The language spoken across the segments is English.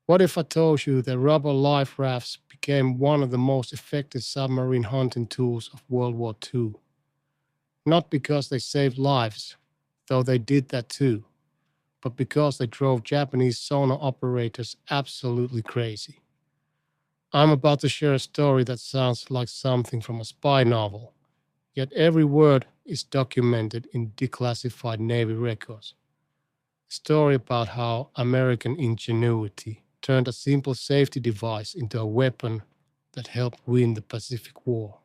What if I told you that rubber life rafts became one of the most effective submarine hunting tools of World War II? Not because they saved lives, though they did that too, but because they drove Japanese sonar operators absolutely crazy. I'm about to share a story that sounds like something from a spy novel, yet every word is documented in declassified Navy records. A story about how American ingenuity turned a simple safety device into a weapon that helped win the Pacific War.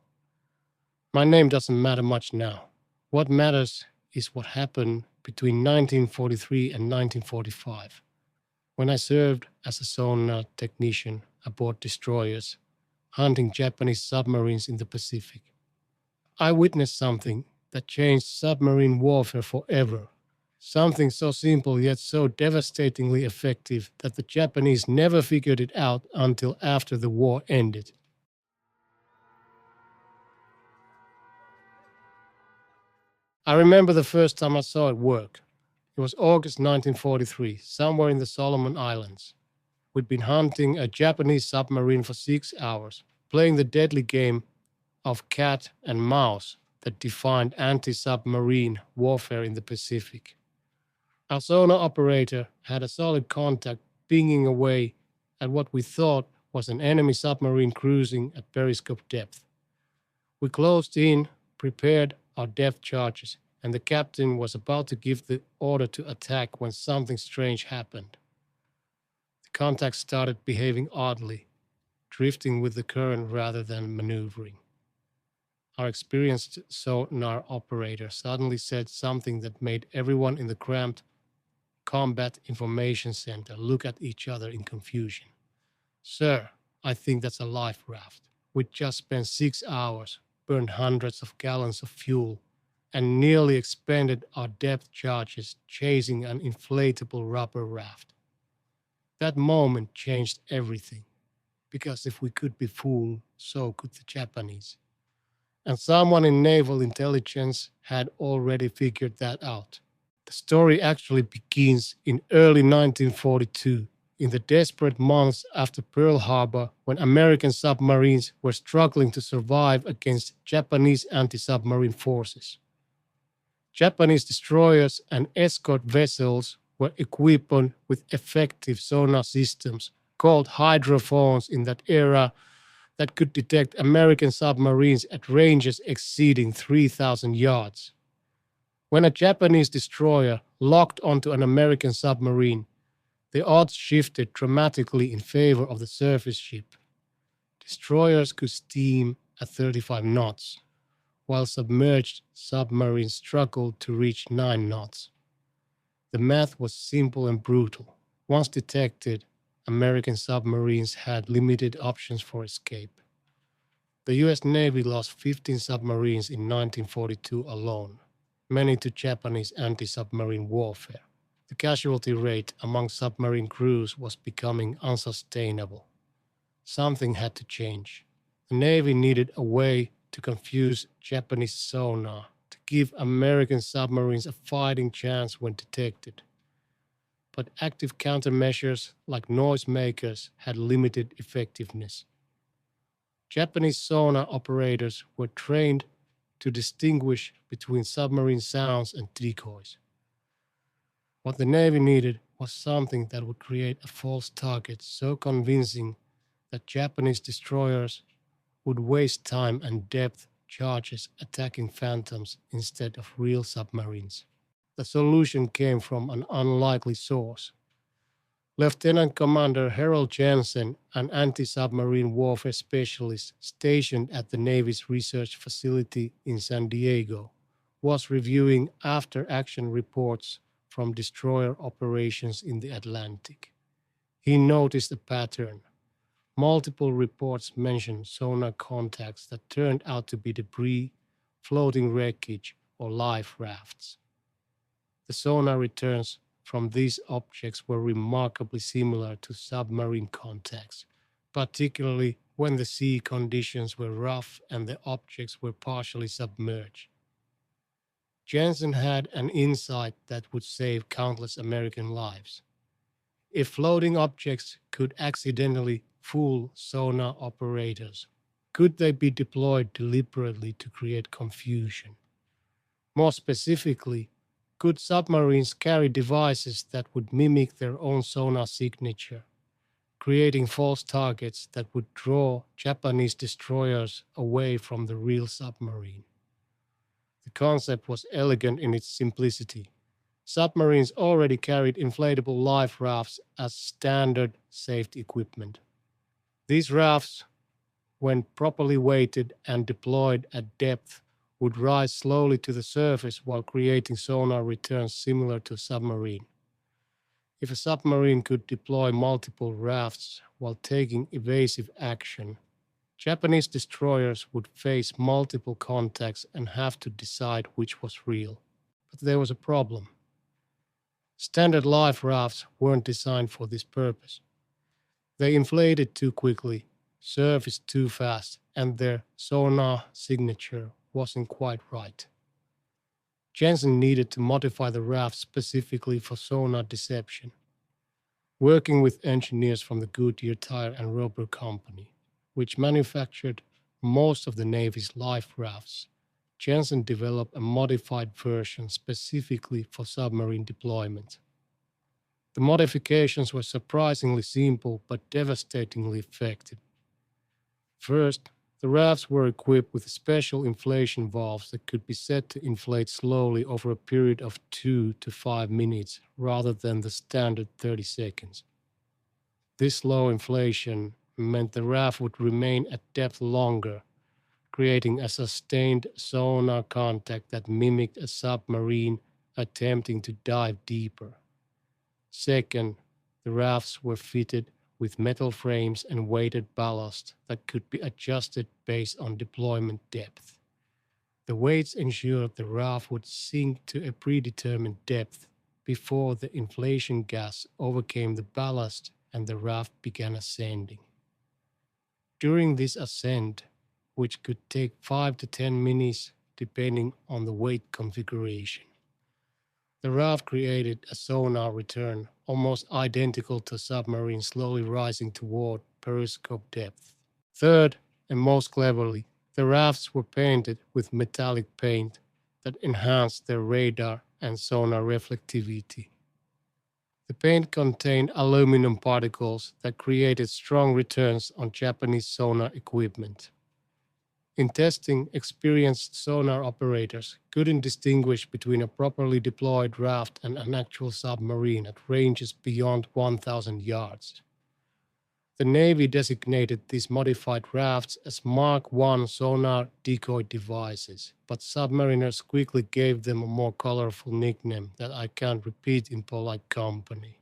My name doesn't matter much now. What matters is what happened between 1943 and 1945, when I served as a sonar technician aboard destroyers hunting Japanese submarines in the Pacific. I witnessed something that changed submarine warfare forever. Something so simple yet so devastatingly effective that the Japanese never figured it out until after the war ended. I remember the first time I saw it work. It was August 1943, somewhere in the Solomon Islands. We'd been hunting a Japanese submarine for 6 hours, playing the deadly game of cat and mouse that defined anti submarine warfare in the Pacific. Our sonar operator had a solid contact pinging away at what we thought was an enemy submarine cruising at periscope depth. We closed in, prepared our depth charges, and the captain was about to give the order to attack when something strange happened. The contact started behaving oddly, drifting with the current rather than maneuvering. Our experienced sonar operator suddenly said something that made everyone in the cramped Combat Information Center look at each other in confusion. Sir, I think that's a life raft. We just spent 6 hours, burned hundreds of gallons of fuel, and nearly expended our depth charges chasing an inflatable rubber raft. That moment changed everything, because if we could be fooled, so could the Japanese. And someone in naval intelligence had already figured that out. The story actually begins in early 1942, in the desperate months after Pearl Harbor, when American submarines were struggling to survive against Japanese anti-submarine forces. Japanese destroyers and escort vessels were equipped with effective sonar systems called hydrophones in that era that could detect American submarines at ranges exceeding 3,000 yards. When a Japanese destroyer locked onto an American submarine, the odds shifted dramatically in favor of the surface ship. Destroyers could steam at 35 knots, while submerged submarines struggled to reach 9 knots. The math was simple and brutal. Once detected, American submarines had limited options for escape. The US Navy lost 15 submarines in 1942 alone, many to Japanese anti-submarine warfare. The casualty rate among submarine crews was becoming unsustainable. Something had to change. The Navy needed a way to confuse Japanese sonar to give American submarines a fighting chance when detected. But active countermeasures like noisemakers had limited effectiveness. Japanese sonar operators were trained to distinguish between submarine sounds and decoys. What the Navy needed was something that would create a false target so convincing that Japanese destroyers would waste time and depth charges attacking phantoms instead of real submarines. The solution came from an unlikely source. Lieutenant Commander Harold Jensen, an anti-submarine warfare specialist stationed at the Navy's research facility in San Diego, was reviewing after-action reports from destroyer operations in the Atlantic. He noticed a pattern. Multiple reports mentioned sonar contacts that turned out to be debris, floating wreckage, or life rafts. The sonar returns from these objects were remarkably similar to submarine contacts, particularly when the sea conditions were rough and the objects were partially submerged. Jensen had an insight that would save countless American lives. if floating objects could accidentally fool sonar operators? Could they be deployed deliberately to create confusion? More specifically, could submarines carry devices that would mimic their own sonar signature, creating false targets that would draw Japanese destroyers away from the real submarine? The concept was elegant in its simplicity. Submarines already carried inflatable life rafts as standard safety equipment. These rafts, when properly weighted and deployed at depth, would rise slowly to the surface while creating sonar returns similar to a submarine. If a submarine could deploy multiple rafts while taking evasive action, Japanese destroyers would face multiple contacts and have to decide which was real. But there was a problem. Standard life rafts weren't designed for this purpose. They inflated too quickly, surfaced too fast, and their sonar signature wasn't quite right. Jensen needed to modify the raft specifically for sonar deception. Working with engineers from the Goodyear Tire and Rubber Company, which manufactured most of the Navy's life rafts, Jensen developed a modified version specifically for submarine deployment. The modifications were surprisingly simple but devastatingly effective. First, the rafts were equipped with special inflation valves that could be set to inflate slowly over a period of 2 to 5 minutes rather than the standard 30 seconds. This slow inflation meant the raft would remain at depth longer, creating a sustained sonar contact that mimicked a submarine attempting to dive deeper. Second, the rafts were fitted with metal frames and weighted ballast that could be adjusted based on deployment depth. The weights ensured the raft would sink to a predetermined depth before the inflation gas overcame the ballast and the raft began ascending. During this ascent, which could take 5 to 10 minutes depending on the weight configuration, the raft created a sonar return almost identical to a submarine slowly rising toward periscope depth. Third, and most cleverly, the rafts were painted with metallic paint that enhanced their radar and sonar reflectivity. The paint contained aluminum particles that created strong returns on Japanese sonar equipment. In testing, experienced sonar operators couldn't distinguish between a properly deployed raft and an actual submarine at ranges beyond 1,000 yards. The Navy designated these modified rafts as Mark I sonar decoy devices, but submariners quickly gave them a more colorful nickname that I can't repeat in polite company.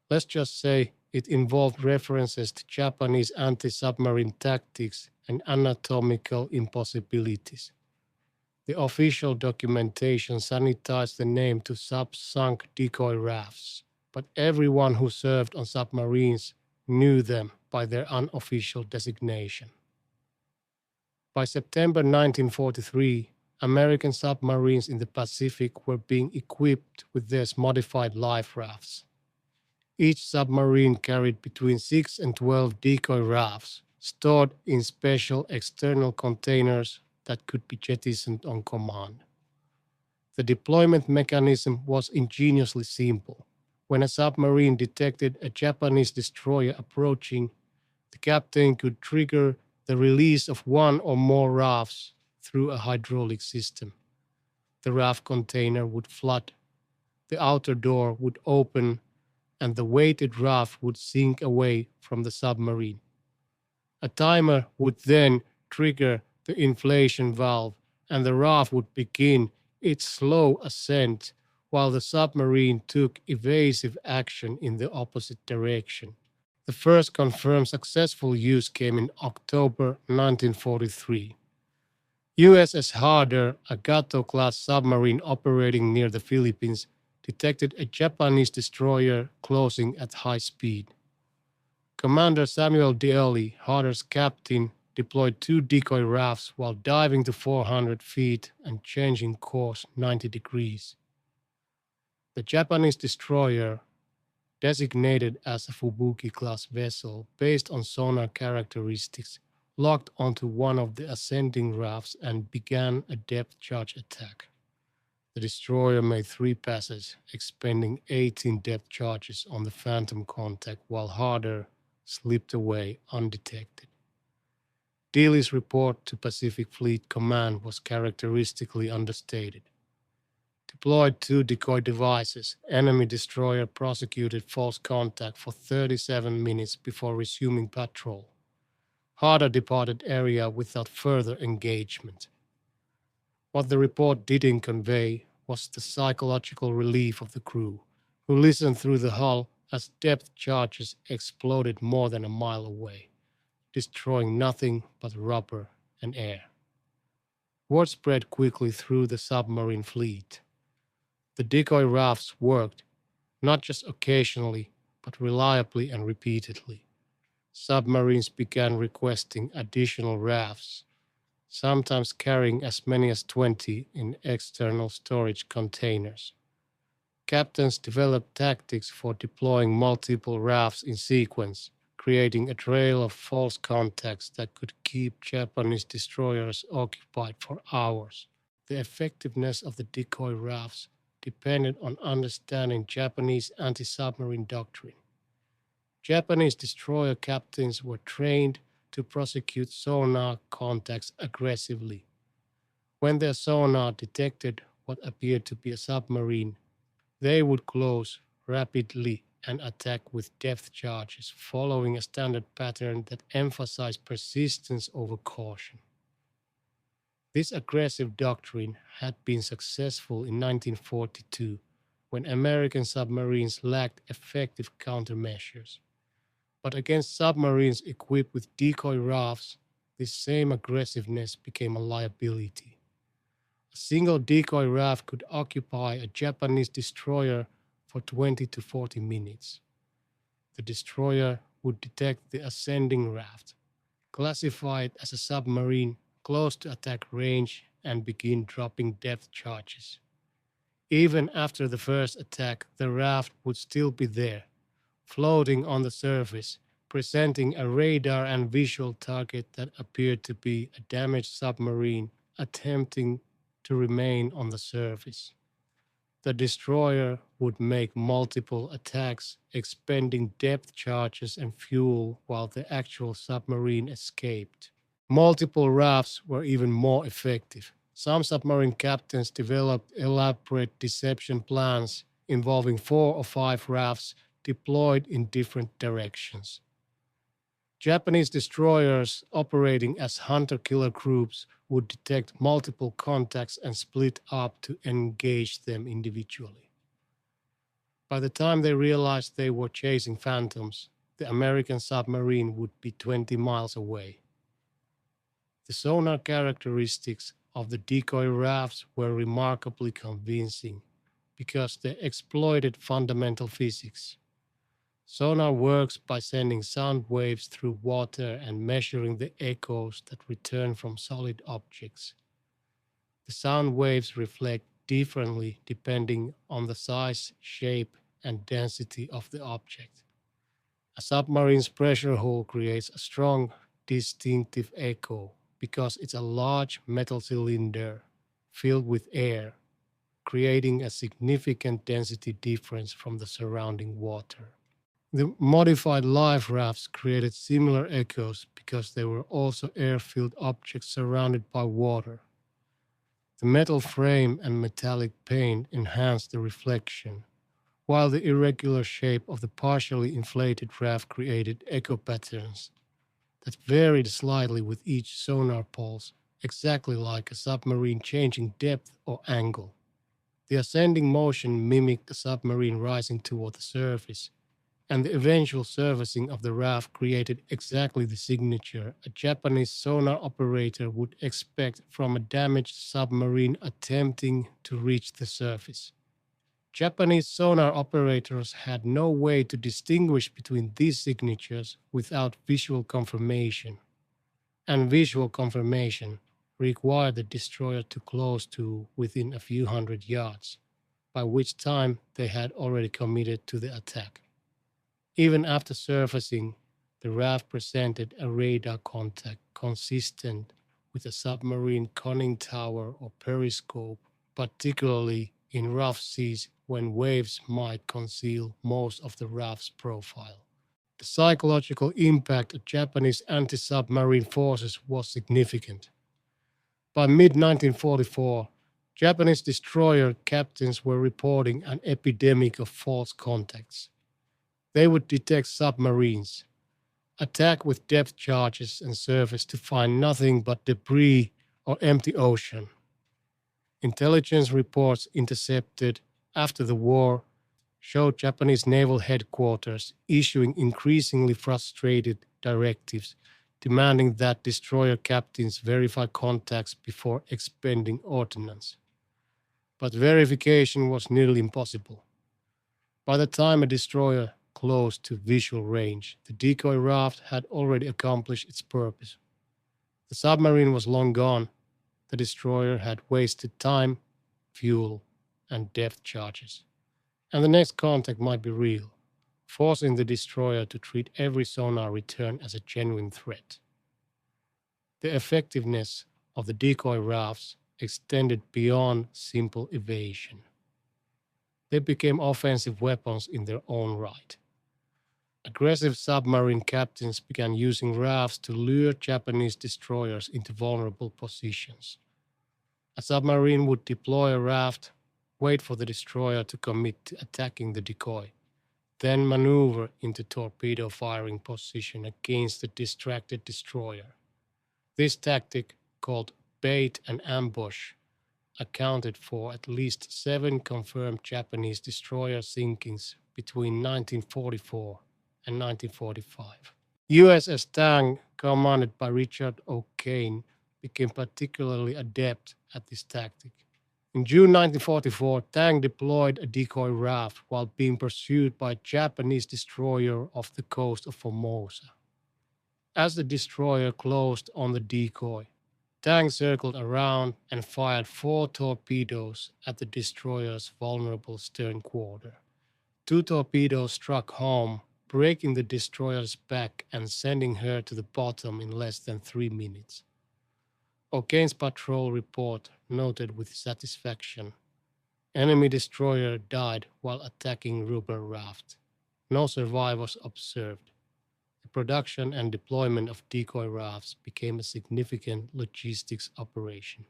Let's just say it involved references to Japanese anti-submarine tactics and anatomical impossibilities. The official documentation sanitized the name to sub-sunk decoy rafts, but everyone who served on submarines knew them by their unofficial designation. By September 1943, American submarines in the Pacific were being equipped with their modified life rafts. Each submarine carried between 6 and 12 decoy rafts, stored in special external containers that could be jettisoned on command. The deployment mechanism was ingeniously simple. When a submarine detected a Japanese destroyer approaching, the captain could trigger the release of one or more rafts through a hydraulic system. The raft container would flood, the outer door would open, and the weighted raft would sink away from the submarine. A timer would then trigger the inflation valve, and the raft would begin its slow ascent while the submarine took evasive action in the opposite direction. The first confirmed successful use came in October 1943. USS Harder, a Gato-class submarine operating near the Philippines, detected a Japanese destroyer closing at high speed. Commander Samuel Daly, Harder's captain, deployed 2 decoy rafts while diving to 400 feet and changing course 90 degrees. The Japanese destroyer, designated as a Fubuki-class vessel based on sonar characteristics, locked onto one of the ascending rafts and began a depth charge attack. The destroyer made 3 passes, expending 18 depth charges on the phantom contact while Harder slipped away undetected. Dealey's report to Pacific Fleet Command was characteristically understated. Deployed 2 decoy devices, enemy destroyer prosecuted false contact for 37 minutes before resuming patrol. Harder departed area without further engagement. What the report didn't convey was the psychological relief of the crew, who listened through the hull as depth charges exploded more than a mile away, destroying nothing but rubber and air. Word spread quickly through the submarine fleet. The decoy rafts worked, not just occasionally, but reliably and repeatedly. Submarines began requesting additional rafts, sometimes carrying as many as 20 in external storage containers. Captains developed tactics for deploying multiple rafts in sequence, creating a trail of false contacts that could keep Japanese destroyers occupied for hours. The effectiveness of the decoy rafts depended on understanding Japanese anti-submarine doctrine. Japanese destroyer captains were trained to prosecute sonar contacts aggressively. When their sonar detected what appeared to be a submarine, they would close rapidly and attack with depth charges, following a standard pattern that emphasized persistence over caution. This aggressive doctrine had been successful in 1942 when American submarines lacked effective countermeasures. But against submarines equipped with decoy rafts, this same aggressiveness became a liability. A single decoy raft could occupy a Japanese destroyer for 20 to 40 minutes. The destroyer would detect the ascending raft, classify it as a submarine close to attack range, and begin dropping depth charges. Even after the first attack, the raft would still be there, floating on the surface, presenting a radar and visual target that appeared to be a damaged submarine attempting to remain on the surface. The destroyer would make multiple attacks, expending depth charges and fuel while the actual submarine escaped. Multiple rafts were even more effective. Some submarine captains developed elaborate deception plans involving 4 or 5 rafts deployed in different directions. Japanese destroyers operating as hunter-killer groups would detect multiple contacts and split up to engage them individually. By the time they realized they were chasing phantoms, the American submarine would be 20 miles away. The sonar characteristics of the decoy rafts were remarkably convincing because they exploited fundamental physics. Sonar works by sending sound waves through water and measuring the echoes that return from solid objects. The sound waves reflect differently depending on the size, shape, and density of the object. A submarine's pressure hull creates a strong, distinctive echo because it's a large metal cylinder filled with air, creating a significant density difference from the surrounding water. The modified life rafts created similar echoes because they were also air-filled objects surrounded by water. The metal frame and metallic paint enhanced the reflection, while the irregular shape of the partially inflated raft created echo patterns that varied slightly with each sonar pulse, exactly like a submarine changing depth or angle. The ascending motion mimicked a submarine rising toward the surface, and the eventual surfacing of the raft created exactly the signature a Japanese sonar operator would expect from a damaged submarine attempting to reach the surface. Japanese sonar operators had no way to distinguish between these signatures without visual confirmation, and visual confirmation required the destroyer to close to within a few hundred yards, by which time they had already committed to the attack. Even after surfacing, the raft presented a radar contact consistent with a submarine conning tower or periscope, particularly in rough seas when waves might conceal most of the raft's profile. The psychological impact of Japanese anti-submarine forces was significant. By mid-1944, Japanese destroyer captains were reporting an epidemic of false contacts. They would detect submarines, attack with depth charges and surface to find nothing but debris or empty ocean. Intelligence reports intercepted after the war showed Japanese naval headquarters issuing increasingly frustrated directives demanding that destroyer captains verify contacts before expending ordnance. But verification was nearly impossible. By the time a destroyer close to visual range, the decoy raft had already accomplished its purpose. The submarine was long gone. The destroyer had wasted time, fuel, and depth charges. And the next contact might be real, forcing the destroyer to treat every sonar return as a genuine threat. The effectiveness of the decoy rafts extended beyond simple evasion. They became offensive weapons in their own right. Aggressive submarine captains began using rafts to lure Japanese destroyers into vulnerable positions. A submarine would deploy a raft, wait for the destroyer to commit to attacking the decoy, then maneuver into torpedo firing position against the distracted destroyer. This tactic, called bait and ambush, accounted for at least 7 confirmed Japanese destroyer sinkings between 1944 and 1945. USS Tang, commanded by Richard O'Kane, became particularly adept at this tactic. In June 1944, Tang deployed a decoy raft while being pursued by a Japanese destroyer off the coast of Formosa. As the destroyer closed on the decoy, Tang circled around and fired 4 torpedoes at the destroyer's vulnerable stern quarter. 2 torpedoes struck home, breaking the destroyer's back and sending her to the bottom in less than 3 minutes. O'Kane's patrol report noted with satisfaction, enemy destroyer died while attacking rubber raft. No survivors observed. The production and deployment of decoy rafts became a significant logistics operation.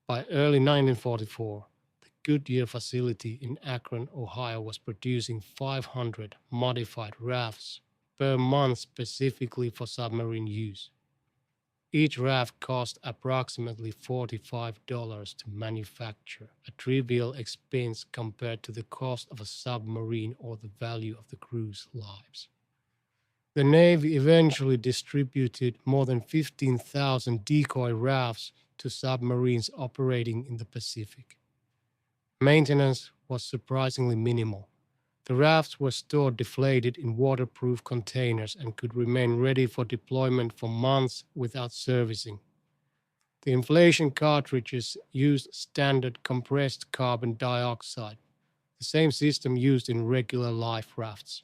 By early 1944, the Goodyear facility in Akron, Ohio was producing 500 modified rafts per month specifically for submarine use. Each raft cost approximately $45 to manufacture, a trivial expense compared to the cost of a submarine or the value of the crew's lives. The Navy eventually distributed more than 15,000 decoy rafts to submarines operating in the Pacific. Maintenance was surprisingly minimal. The rafts were stored deflated in waterproof containers and could remain ready for deployment for months without servicing. The inflation cartridges used standard compressed carbon dioxide, the same system used in regular life rafts.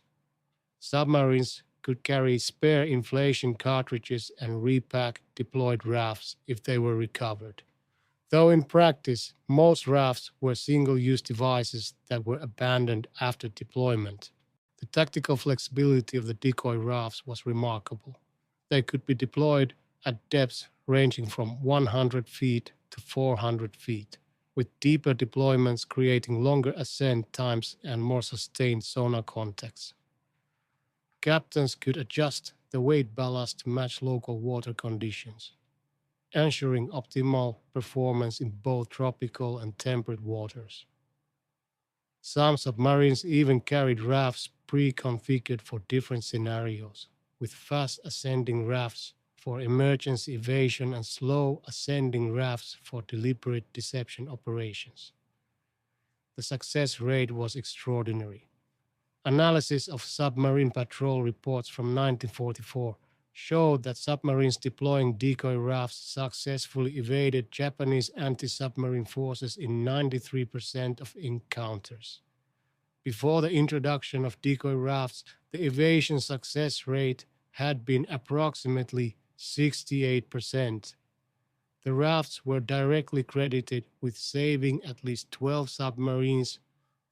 Submarines could carry spare inflation cartridges and repack deployed rafts if they were recovered. Though in practice, most rafts were single-use devices that were abandoned after deployment. The tactical flexibility of the decoy rafts was remarkable. They could be deployed at depths ranging from 100 feet to 400 feet, with deeper deployments creating longer ascent times and more sustained sonar contacts. Captains could adjust the weight ballast to match local water conditions, ensuring optimal performance in both tropical and temperate waters. Some submarines even carried rafts pre-configured for different scenarios, with fast ascending rafts for emergency evasion and slow ascending rafts for deliberate deception operations. The success rate was extraordinary. Analysis of submarine patrol reports from 1944 showed that submarines deploying decoy rafts successfully evaded Japanese anti-submarine forces in 93% of encounters. Before the introduction of decoy rafts, The evasion success rate had been approximately 68%. The rafts were directly credited with saving at least 12 submarines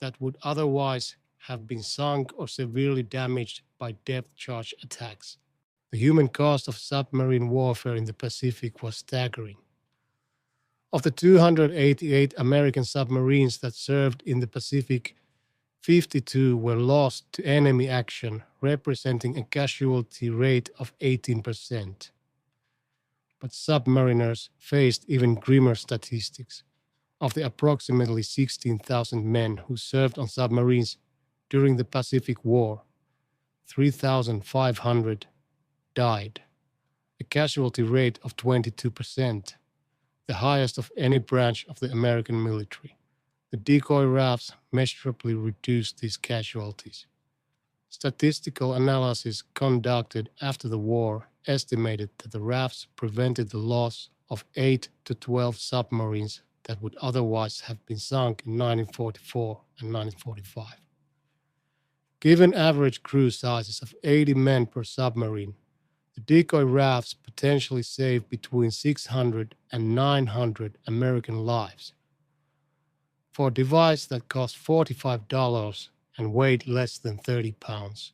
that would otherwise have been sunk or severely damaged by depth charge attacks. The human cost of submarine warfare in the Pacific was staggering. Of the 288 American submarines that served in the Pacific, 52 were lost to enemy action, representing a casualty rate of 18%. But submariners faced even grimmer statistics. Of the approximately 16,000 men who served on submarines during the Pacific War, 3,500 died, a casualty rate of 22%, the highest of any branch of the American military. The decoy rafts measurably reduced these casualties. Statistical analysis conducted after the war estimated that the rafts prevented the loss of 8 to 12 submarines that would otherwise have been sunk in 1944 and 1945. Given average crew sizes of 80 men per submarine, the decoy rafts potentially saved between 600 and 900 American lives. For a device that cost $45 and weighed less than 30 pounds,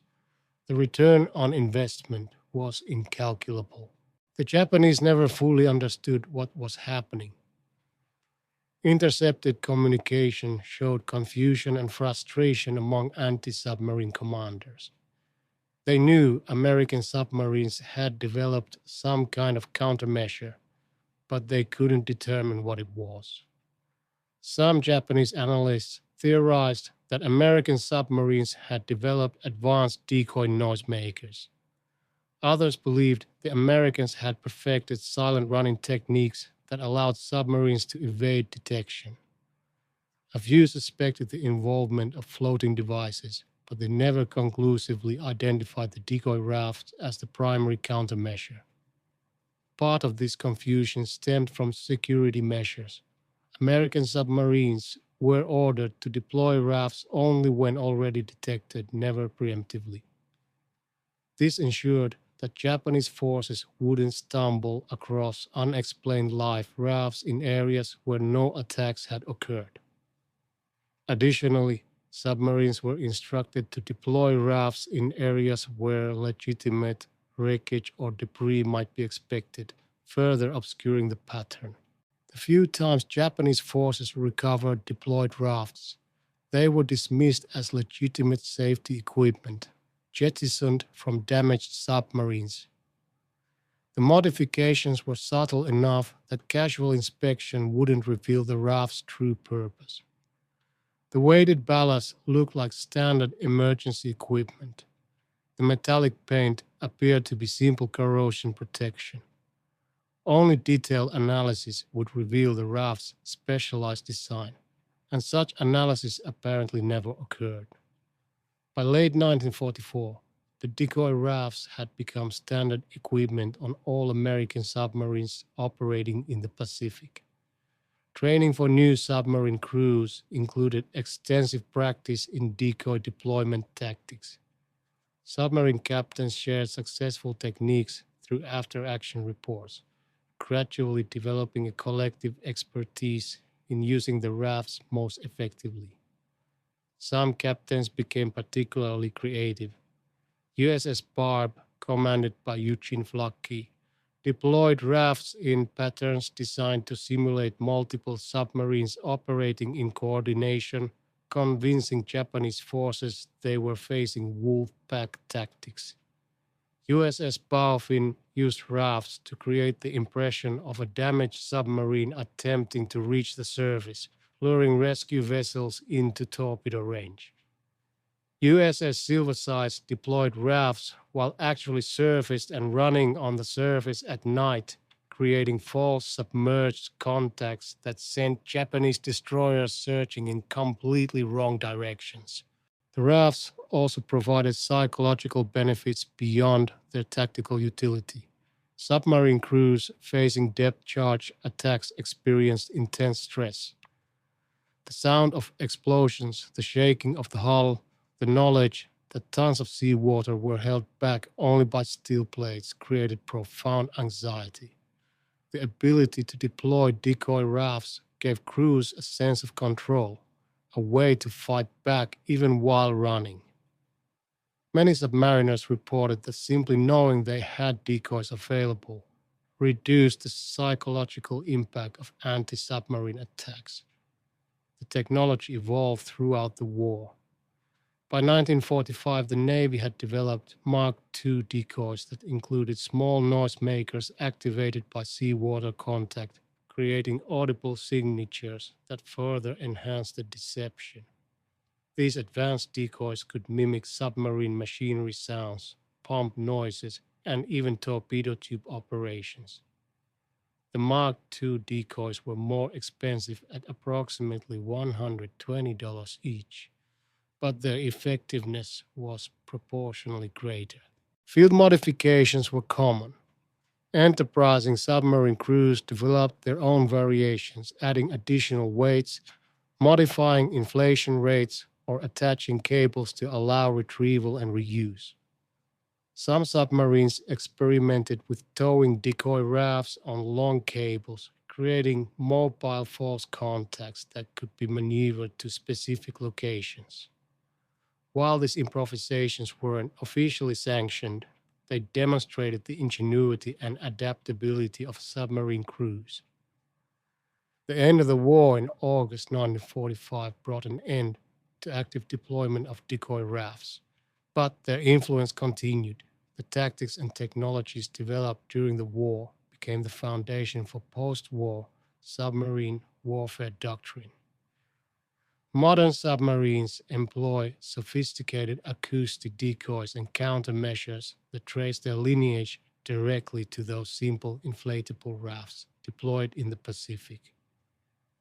the return on investment was incalculable. The Japanese never fully understood what was happening. Intercepted communication showed confusion and frustration among anti-submarine commanders. They knew American submarines had developed some kind of countermeasure, but they couldn't determine what it was. Some Japanese analysts theorized that American submarines had developed advanced decoy noisemakers. Others believed the Americans had perfected silent running techniques that allowed submarines to evade detection. A few suspected the involvement of floating devices, but they never conclusively identified the decoy raft as the primary countermeasure. Part of this confusion stemmed from security measures. American submarines were ordered to deploy rafts only when already detected, never preemptively. This ensured that Japanese forces wouldn't stumble across unexplained live rafts in areas where no attacks had occurred. Additionally, submarines were instructed to deploy rafts in areas where legitimate wreckage or debris might be expected, further obscuring the pattern. The few times Japanese forces recovered deployed rafts, they were dismissed as legitimate safety equipment, jettisoned from damaged submarines. The modifications were subtle enough that casual inspection wouldn't reveal the raft's true purpose. The weighted ballast looked like standard emergency equipment. The metallic paint appeared to be simple corrosion protection. Only detailed analysis would reveal the raft's specialized design, and such analysis apparently never occurred. By late 1944, the decoy rafts had become standard equipment on all American submarines operating in the Pacific. Training for new submarine crews included extensive practice in decoy deployment tactics. Submarine captains shared successful techniques through after-action reports, gradually developing a collective expertise in using the rafts most effectively. Some captains became particularly creative. USS Barb, commanded by Eugene Flacke, deployed rafts in patterns designed to simulate multiple submarines operating in coordination, convincing Japanese forces they were facing wolf pack tactics. USS Bowfin used rafts to create the impression of a damaged submarine attempting to reach the surface, luring rescue vessels into torpedo range. USS Silverside deployed rafts while actually surfaced and running on the surface at night, creating false submerged contacts that sent Japanese destroyers searching in completely wrong directions. The rafts also provided psychological benefits beyond their tactical utility. Submarine crews facing depth charge attacks experienced intense stress. The sound of explosions, the shaking of the hull, the knowledge that tons of seawater were held back only by steel plates created profound anxiety. The ability to deploy decoy rafts gave crews a sense of control, a way to fight back even while running. Many submariners reported that simply knowing they had decoys available reduced the psychological impact of anti submarine attacks. The technology evolved throughout the war. By 1945, the Navy had developed Mark II decoys that included small noisemakers activated by seawater contact, creating audible signatures that further enhanced the deception. These advanced decoys could mimic submarine machinery sounds, pump noises, and even torpedo tube operations. The Mark II decoys were more expensive at approximately $120 each, but their effectiveness was proportionally greater. Field modifications were common. Enterprising submarine crews developed their own variations, adding additional weights, modifying inflation rates, or attaching cables to allow retrieval and reuse. Some submarines experimented with towing decoy rafts on long cables, creating mobile false contacts that could be maneuvered to specific locations. While these improvisations weren't officially sanctioned, they demonstrated the ingenuity and adaptability of submarine crews. The end of the war in August 1945 brought an end to active deployment of decoy rafts, but their influence continued. The tactics and technologies developed during the war became the foundation for post-war submarine warfare doctrine. Modern submarines employ sophisticated acoustic decoys and countermeasures that trace their lineage directly to those simple inflatable rafts deployed in the Pacific.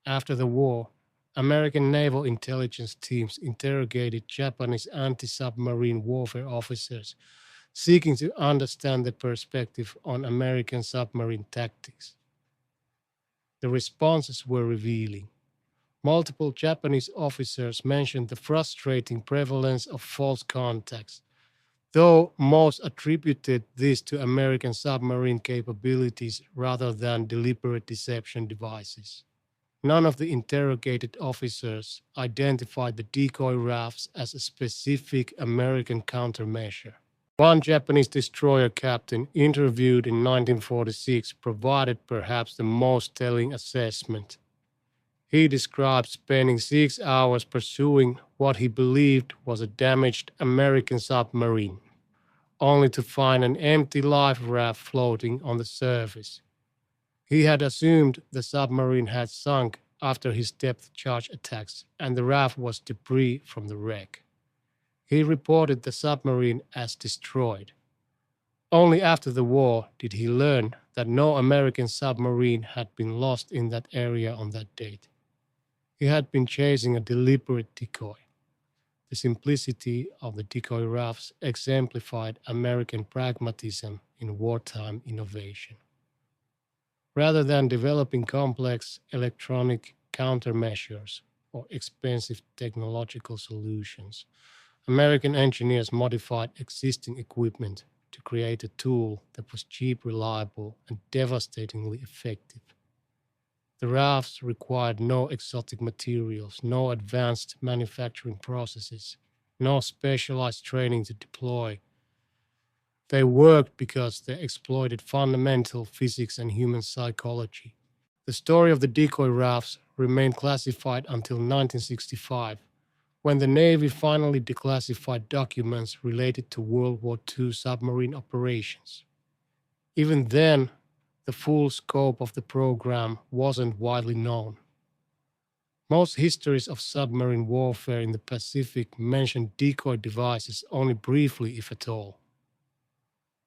After the war, American naval intelligence teams interrogated Japanese anti-submarine warfare officers seeking to understand their perspective on American submarine tactics. The responses were revealing. Multiple Japanese officers mentioned the frustrating prevalence of false contacts, though most attributed this to American submarine capabilities rather than deliberate deception devices. None of the interrogated officers identified the decoy rafts as a specific American countermeasure. One Japanese destroyer captain interviewed in 1946 provided perhaps the most telling assessment. He described spending 6 hours pursuing what he believed was a damaged American submarine, only to find an empty life raft floating on the surface. He had assumed the submarine had sunk after his depth charge attacks, and the raft was debris from the wreck. He reported the submarine as destroyed. Only after the war did he learn that no American submarine had been lost in that area on that date. He had been chasing a deliberate decoy. The simplicity of the decoy rafts exemplified American pragmatism in wartime innovation. Rather than developing complex electronic countermeasures or expensive technological solutions, American engineers modified existing equipment to create a tool that was cheap, reliable, and devastatingly effective. The rafts required no exotic materials, no advanced manufacturing processes, no specialized training to deploy. They worked because they exploited fundamental physics and human psychology. The story of the decoy rafts remained classified until 1965, when the Navy finally declassified documents related to World War II submarine operations. Even then, the full scope of the program wasn't widely known. Most histories of submarine warfare in the Pacific mention decoy devices only briefly, if at all.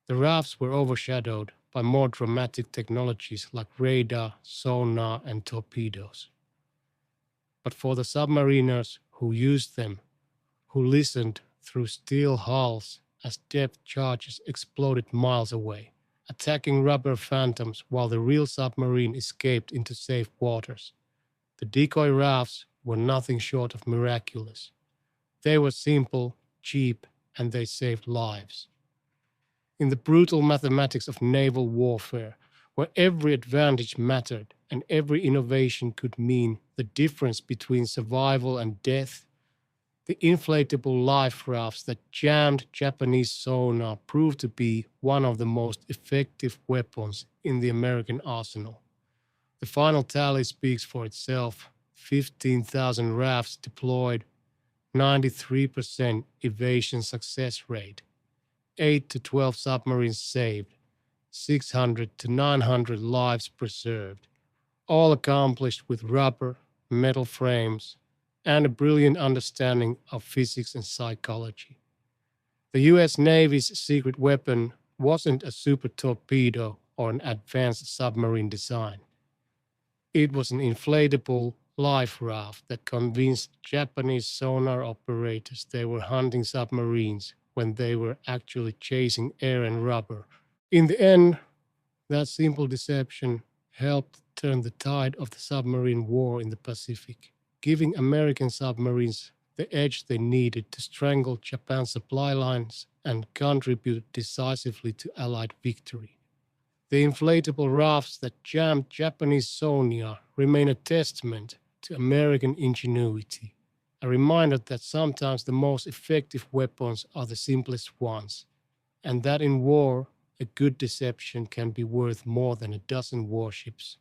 The rafts were overshadowed by more dramatic technologies like radar, sonar, and torpedoes. But for the submariners who used them, who listened through steel hulls as depth charges exploded miles away, attacking rubber phantoms while the real submarine escaped into safe waters, the decoy rafts were nothing short of miraculous. They were simple, cheap, and they saved lives. In the brutal mathematics of naval warfare, where every advantage mattered and every innovation could mean the difference between survival and death, the inflatable life rafts that jammed Japanese sonar proved to be one of the most effective weapons in the American arsenal. The final tally speaks for itself: 15,000 rafts deployed, 93% evasion success rate, 8 to 12 submarines saved, 600 to 900 lives preserved, all accomplished with rubber, metal frames, and a brilliant understanding of physics and psychology. The US Navy's secret weapon wasn't a super torpedo or an advanced submarine design. It was an inflatable life raft that convinced Japanese sonar operators they were hunting submarines when they were actually chasing air and rubber. In the end, that simple deception helped turn the tide of the submarine war in the Pacific, giving American submarines the edge they needed to strangle Japan's supply lines and contribute decisively to Allied victory. The inflatable rafts that jammed Japanese sonar remain a testament to American ingenuity, a reminder that sometimes the most effective weapons are the simplest ones, and that in war, a good deception can be worth more than a dozen warships.